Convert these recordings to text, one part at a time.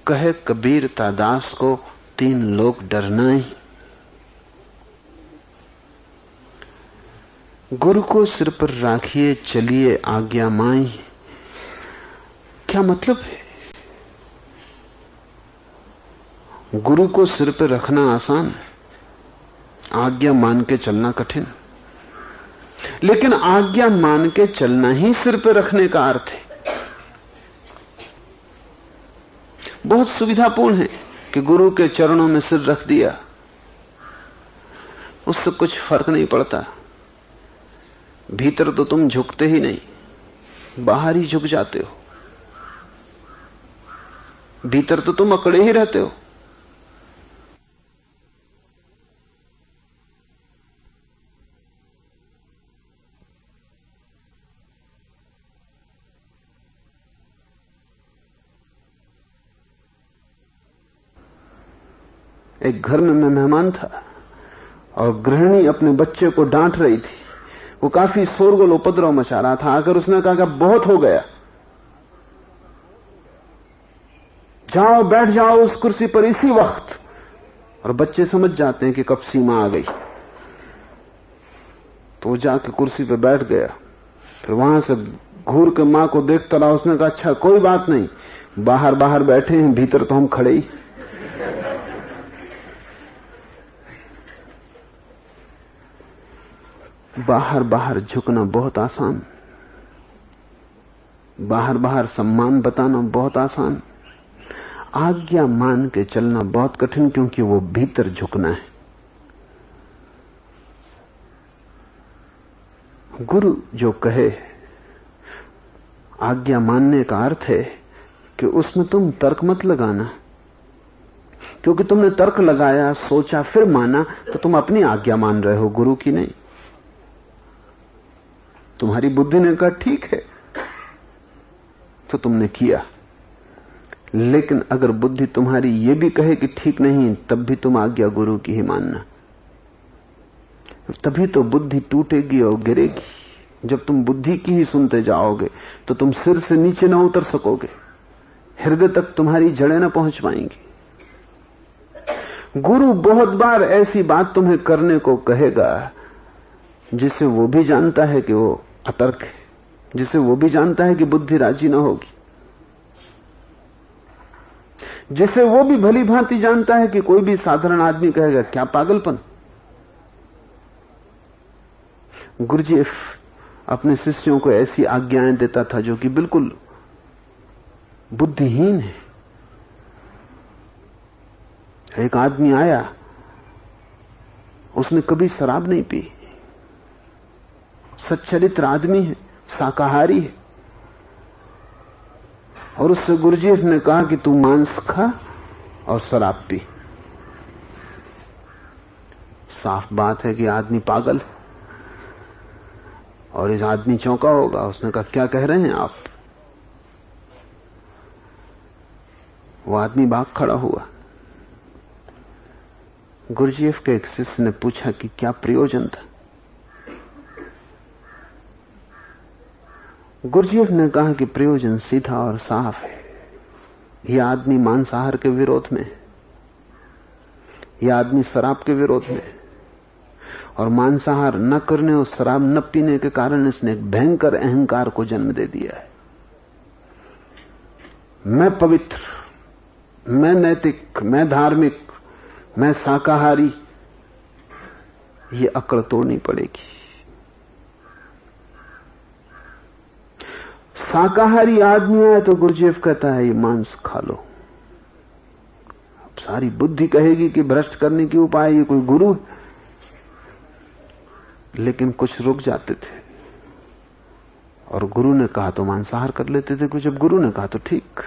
कहे कबीर तादास को, 3 लोग डरना ही। गुरु को सिर पर राखिए, चलिए आज्ञा माई। क्या मतलब है? गुरु को सिर पर रखना आसान, आज्ञा मान के चलना कठिन। लेकिन आज्ञा मान के चलना ही सिर पर रखने का अर्थ है। बहुत सुविधापूर्ण है कि गुरु के चरणों में सिर रख दिया, उससे कुछ फर्क नहीं पड़ता। भीतर तो तुम झुकते ही नहीं, बाहर ही झुक जाते हो। भीतर तो तुम अकड़े ही रहते हो। एक घर में मैं मेहमान था और गृहिणी अपने बच्चे को डांट रही थी। वो काफी शोरगुल उपद्रव मचा रहा था। आकर उसने कहा कि बहुत हो गया, जाओ बैठ जाओ उस कुर्सी पर इसी वक्त। और बच्चे समझ जाते हैं कि कब सीमा आ गई। तो वो जाके कुर्सी पर बैठ गया। फिर वहां से घूर के मां को देखता रहा। उसने कहा अच्छा कोई बात नहीं, बाहर बाहर बैठे हैं, भीतर तो हम खड़े ही। बाहर बाहर झुकना बहुत आसान, बाहर बाहर सम्मान बताना बहुत आसान, आज्ञा मान के चलना बहुत कठिन, क्योंकि वो भीतर झुकना है। गुरु जो कहे, आज्ञा मानने का अर्थ है कि उसमें तुम तर्क मत लगाना, क्योंकि तुमने तर्क लगाया, सोचा, फिर माना, तो तुम अपनी आज्ञा मान रहे हो, गुरु की नहीं। तुम्हारी बुद्धि ने कहा ठीक है, तो तुमने किया। लेकिन अगर बुद्धि तुम्हारी ये भी कहे कि ठीक नहीं, तब भी तुम आज्ञा गुरु की ही मानना। तभी तो बुद्धि टूटेगी और गिरेगी। जब तुम बुद्धि की ही सुनते जाओगे तो तुम सिर से नीचे ना उतर सकोगे, हृदय तक तुम्हारी जड़ें ना पहुंच पाएंगी। गुरु बहुत बार ऐसी बात तुम्हें करने को कहेगा जिसे वो भी जानता है कि वो अतर्क है, जिसे वो भी जानता है कि बुद्धि राजी ना होगी, जिसे वो भी भली भांति जानता है कि कोई भी साधारण आदमी कहेगा क्या पागलपन। गुरुजी अपने शिष्यों को ऐसी आज्ञाएं देता था जो कि बिल्कुल बुद्धिहीन है। एक आदमी आया, उसने कभी शराब नहीं पी, सच्चरित्र आदमी है, शाकाहारी है, और उससे गुरुजी ने कहा कि तू मांस खा और शराब पी। साफ बात है कि आदमी पागल है, और इस आदमी चौंका होगा। उसने कहा क्या कह रहे हैं आप? वो आदमी भाग खड़ा हुआ। गुरुजी के एक शिष्य ने पूछा कि क्या प्रयोजन था? गुरुजी ने कहा कि प्रयोजन सीधा और साफ है। यह आदमी मांसाहार के विरोध में है, यह आदमी शराब के विरोध में है, और मांसाहार न करने और शराब न पीने के कारण इसने एक भयंकर अहंकार को जन्म दे दिया है। मैं पवित्र, मैं नैतिक, मैं धार्मिक, मैं शाकाहारी, ये अकड़ तोड़नी पड़ेगी। शाकाहारी आदमी है तो गुरुजी कहता है ये मांस खा लो। अब सारी बुद्धि कहेगी कि भ्रष्ट करने की उपाय, ये कोई गुरु। लेकिन कुछ रुक जाते थे, और गुरु ने कहा तो मांसाहार कर लेते थे। कुछ जब गुरु ने कहा तो ठीक,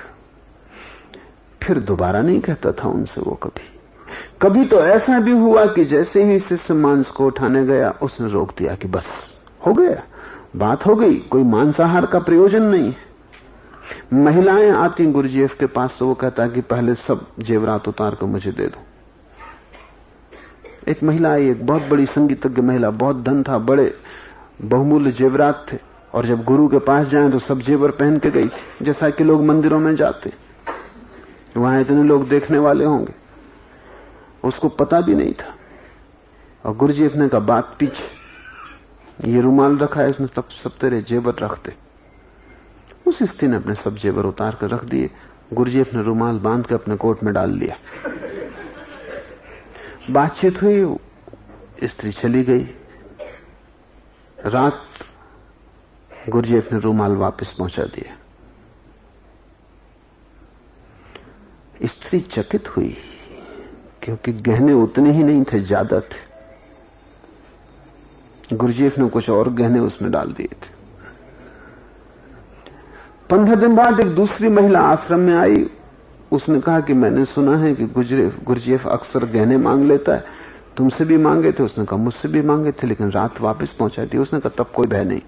फिर दोबारा नहीं कहता था उनसे वो कभी। कभी तो ऐसा भी हुआ कि जैसे ही शिष्य मांस को उठाने गया, उसने रोक दिया कि बस हो गया, बात हो गई, कोई मांसाहार का प्रयोजन नहीं है। महिलाएं आती गुरुजी के पास तो वो कहता कि पहले सब जेवरात उतार कर मुझे दे दो। एक महिला आई, एक बहुत बड़ी संगीतज्ञ महिला, बहुत धन था, बड़े बहुमूल्य जेवरात थे, और जब गुरु के पास जाएं तो सब जेवर पहन के गई थी, जैसा कि लोग मंदिरों में जाते। वहां इतने लोग देखने वाले होंगे, उसको पता भी नहीं था। और गुरुजीएफ ने कहा बात पीछे, ये रुमाल रखा है इसमें सब तेरे जेवर रखते। उस स्त्री ने अपने सब जेवर उतार कर रख दिए। गुरुजीएफ ने रुमाल बांध के अपने कोट में डाल लिया। बातचीत हुई, स्त्री चली गई। रात गुरुजीएफ ने रुमाल वापस पहुंचा दिया। स्त्री चकित हुई, क्योंकि गहने उतने ही नहीं थे, ज्यादा थे। गुरुजीएफ ने कुछ और गहने उसमें डाल दिए थे। 15 दिन बाद एक दूसरी महिला आश्रम में आई। उसने कहा कि मैंने सुना है कि गुरुजीएफ अक्सर गहने मांग लेता है, तुमसे भी मांगे थे। उसने कहा मुझसे भी मांगे थे, लेकिन रात वापस पहुंचा दी। उसने कहा तब कोई भय नहीं।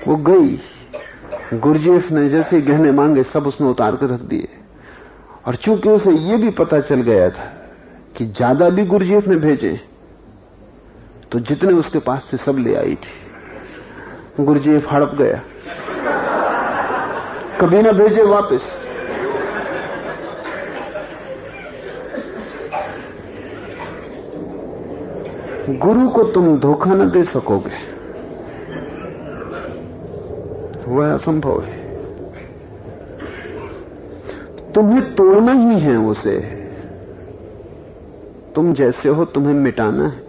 वो गई, गुरुजीएफ ने जैसे ही गहने मांगे सब उसने उतार कर रख दिए। और चूंकि उसे यह भी पता चल गया था कि ज्यादा भी गुरुजीएफ ने भेजे, तो जितने उसके पास से सब ले आई थी। गुरुजीएफ हड़प गया, कभी ना भेजे वापस। गुरु को तुम धोखा न दे सकोगे, वह असंभव है। तुम्हें तोड़ना ही है उसे। तुम जैसे हो तुम्हें मिटाना है,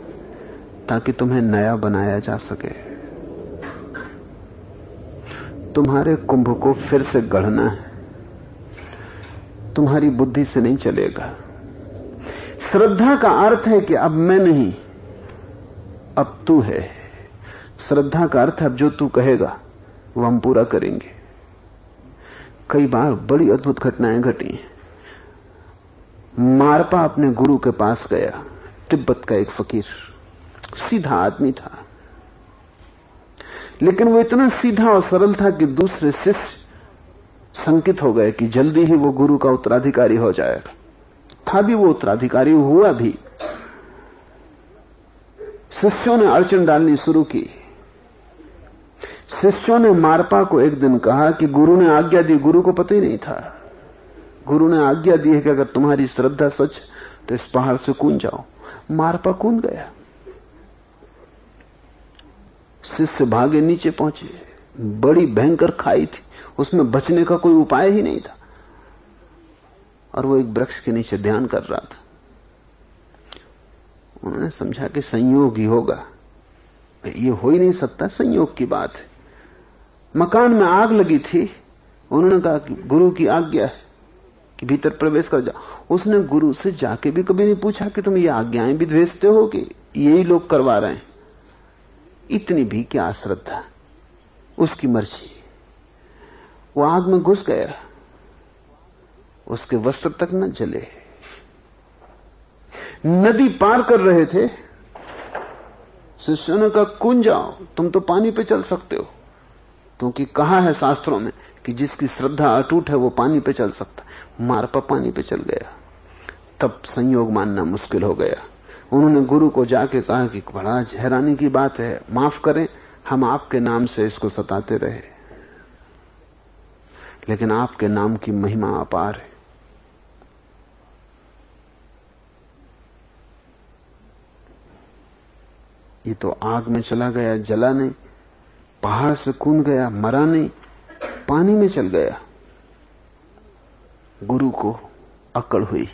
ताकि तुम्हें नया बनाया जा सके। तुम्हारे कुंभ को फिर से गढ़ना है, तुम्हारी बुद्धि से नहीं चलेगा। श्रद्धा का अर्थ है कि अब मैं नहीं, अब तू है। श्रद्धा का अर्थ है अब जो तू कहेगा वो हम पूरा करेंगे। कई बार बड़ी अद्भुत घटनाएं घटी। मारपा अपने गुरु के पास गया, तिब्बत का एक फकीर, सीधा आदमी था, लेकिन वो इतना सीधा और सरल था कि दूसरे शिष्य शंकित हो गए कि जल्दी ही वो गुरु का उत्तराधिकारी हो जाएगा। था भी वो उत्तराधिकारी, हुआ भी। शिष्यों ने अड़चन डालनी शुरू की। शिष्यों ने मारपा को एक दिन कहा कि गुरु ने आज्ञा दी। गुरु को पता ही नहीं था। गुरु ने आज्ञा दी है कि अगर तुम्हारी श्रद्धा सच तो इस पहाड़ से कूद जाओ। मारपा कूद गया। शिष्य भागे नीचे पहुंचे। बड़ी भयंकर खाई थी, उसमें बचने का कोई उपाय ही नहीं था। और वो एक वृक्ष के नीचे ध्यान कर रहा था। उन्होंने समझा कि संयोग ही होगा, ये हो ही नहीं सकता, संयोग की बात है। मकान में आग लगी थी। उन्होंने कहा कि गुरु की आज्ञा है कि भीतर प्रवेश कर जाओ। उसने गुरु से जाके भी कभी नहीं पूछा कि तुम ये आज्ञाएं भी भेजते हो कि यही लोग करवा रहे हैं। इतनी भी क्या श्रद्धा, उसकी मर्जी। वो आग में घुस गया, उसके वस्त्र तक न जले। नदी पार कर रहे थे। शिष्यों ने कहा कूद जाओ, तुम तो पानी पे चल सकते हो, क्योंकि कहा है शास्त्रों में कि जिसकी श्रद्धा अटूट है वो पानी पे चल सकता है। मारपा पानी पे चल गया। तब संयोग मानना मुश्किल हो गया। उन्होंने गुरु को जाके कहा कि बड़ा हैरानी की बात है, माफ करें, हम आपके नाम से इसको सताते रहे, लेकिन आपके नाम की महिमा अपार है। ये तो आग में चला गया, जला नहीं, पहाड़ से कूद गया, मरा नहीं, पानी में चल गया। गुरु को अकड़ हुई।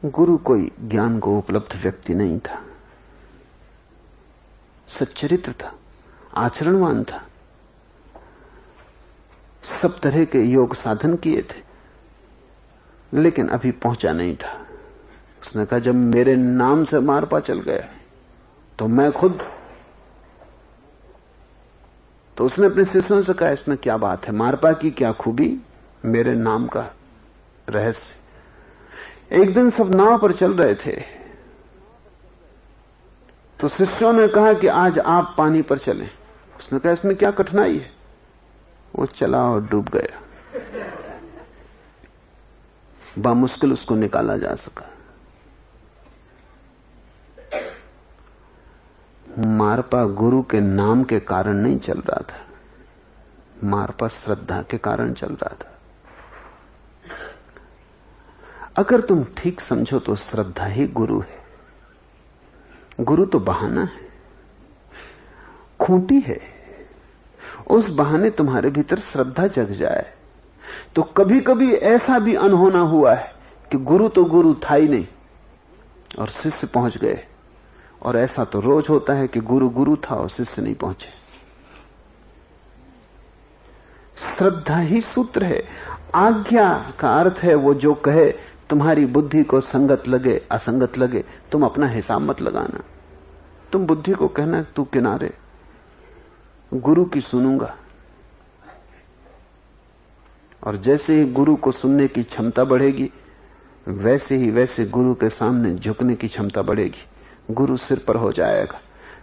गुरु कोई ज्ञान को उपलब्ध व्यक्ति नहीं था, सच्चरित्र था, आचरणवान था, सब तरह के योग साधन किए थे, लेकिन अभी पहुंचा नहीं था। उसने कहा जब मेरे नाम से मारपा चल गया तो मैं खुद। तो उसने अपने शिष्यों से कहा इसमें क्या बात है, मारपा की क्या खूबी, मेरे नाम का रहस्य। एक दिन सब नाव पर चल रहे थे, तो शिष्यों ने कहा कि आज आप पानी पर चलें। उसने कहा इसमें क्या कठिनाई है। वो चला और डूब गया। बामुश्किल उसको निकाला जा सका। मारपा गुरु के नाम के कारण नहीं चल रहा था, मारपा श्रद्धा के कारण चल रहा था। अगर तुम ठीक समझो तो श्रद्धा ही गुरु है। गुरु तो बहाना है, खूंटी है। उस बहाने तुम्हारे भीतर श्रद्धा जग जाए तो कभी कभी ऐसा भी अनहोना हुआ है कि गुरु तो गुरु था ही नहीं और शिष्य पहुंच गए, और ऐसा तो रोज होता है कि गुरु गुरु था और शिष्य नहीं पहुंचे। श्रद्धा ही सूत्र है। आज्ञा का अर्थ है वो जो कहे, तुम्हारी बुद्धि को संगत लगे असंगत लगे, तुम अपना हिसाब मत लगाना। तुम बुद्धि को कहना तू किनारे, गुरु की सुनूंगा। और जैसे ही गुरु को सुनने की क्षमता बढ़ेगी, वैसे गुरु के सामने झुकने की क्षमता बढ़ेगी। गुरु सिर पर हो जाएगा।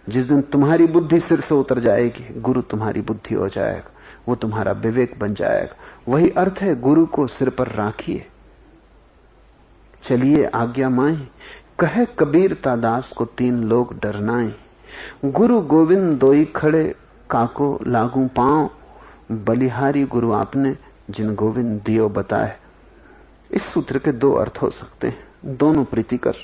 जिस दिन तुम्हारी बुद्धि सिर से उतर जाएगी, गुरु तुम्हारी बुद्धि हो जाएगा, वो तुम्हारा विवेक बन जाएगा। वही अर्थ है गुरु को सिर पर राखिए, चलिए आज्ञा माए। कहे कबीर तादास को तीन लोग डरनाए, गुरु गोविंद दोई खड़े काको लागू पांव, बलिहारी गुरु आपने जिन गोविंद दियो बताए। इस सूत्र के दो अर्थ हो सकते हैं, दोनों प्रीतिकर।